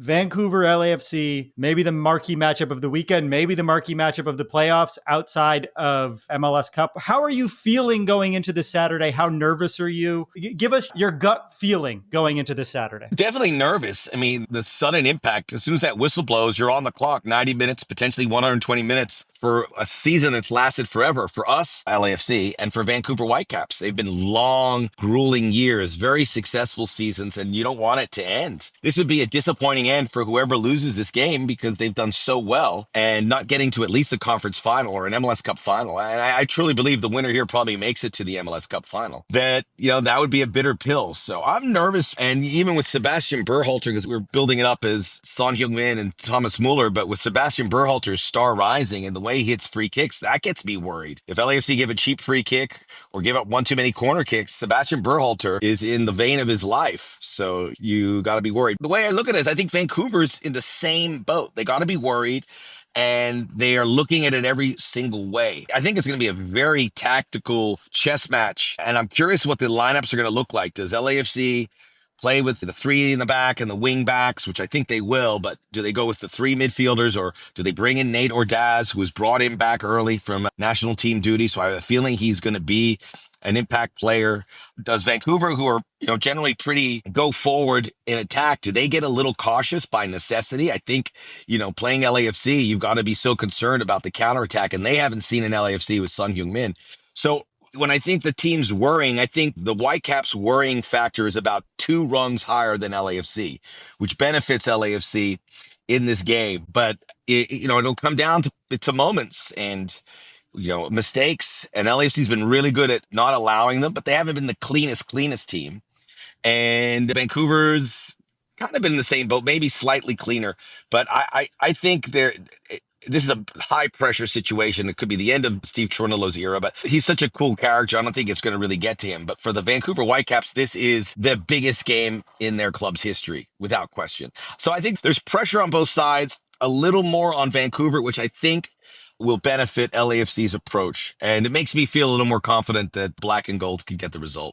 Vancouver LAFC, maybe the marquee matchup of the weekend, maybe the marquee matchup of the playoffs outside of MLS Cup. How are you feeling going into this Saturday? How nervous are you? Give us your gut feeling going into this Saturday. Definitely nervous. I mean, the sudden impact, as soon as that whistle blows, you're on the clock, 90 minutes, potentially 120 minutes for a season that's lasted forever for us, LAFC, and for Vancouver Whitecaps. They've been long, grueling years, very successful seasons, and you don't want it to end. This would be a disappointing end for whoever loses this game because they've done so well and not getting to at least a conference final or an MLS Cup final. And I truly believe the winner here probably makes it to the MLS Cup final. That would be a bitter pill. So I'm nervous. And even with Sebastian Berhalter, because we're building it up as Son Heung-min and Thomas Muller, but with Sebastian Berhalter's star rising and the way he hits free kicks, that gets me worried. If LAFC give a cheap free kick or give up one too many corner kicks, Sebastian Berhalter is in the vein of his life. So you got to be worried. The way I look at it is I think Vancouver's in the same boat. They got to be worried. And they are looking at it every single way. I think it's going to be a very tactical chess match. And I'm curious what the lineups are going to look like. Does LAFC play with the three in the back and the wing backs, which I think they will, but do they go with the three midfielders, or do they bring in Nate Ordaz, who was brought in back early from national team duty? So I have a feeling he's going to be an impact player. Does Vancouver, who are generally pretty go forward in attack, do they get a little cautious by necessity? I think, playing LAFC, you've got to be so concerned about the counterattack, and they haven't seen an LAFC with Son Heung-min. So when I think the team's worrying, I think the Whitecaps' worrying factor is about 2 rungs higher than LAFC, which benefits LAFC in this game. But it'll come down to moments and mistakes. And LAFC's been really good at not allowing them, but they haven't been the cleanest team. And Vancouver's kind of been in the same boat, maybe slightly cleaner. But I think this is a high pressure situation. It could be the end of Steve Cherundolo's era, but he's such a cool character. I don't think it's going to really get to him. But for the Vancouver Whitecaps, this is the biggest game in their club's history, without question. So I think there's pressure on both sides, a little more on Vancouver, which I think will benefit LAFC's approach. And it makes me feel a little more confident that Black and Gold can get the result.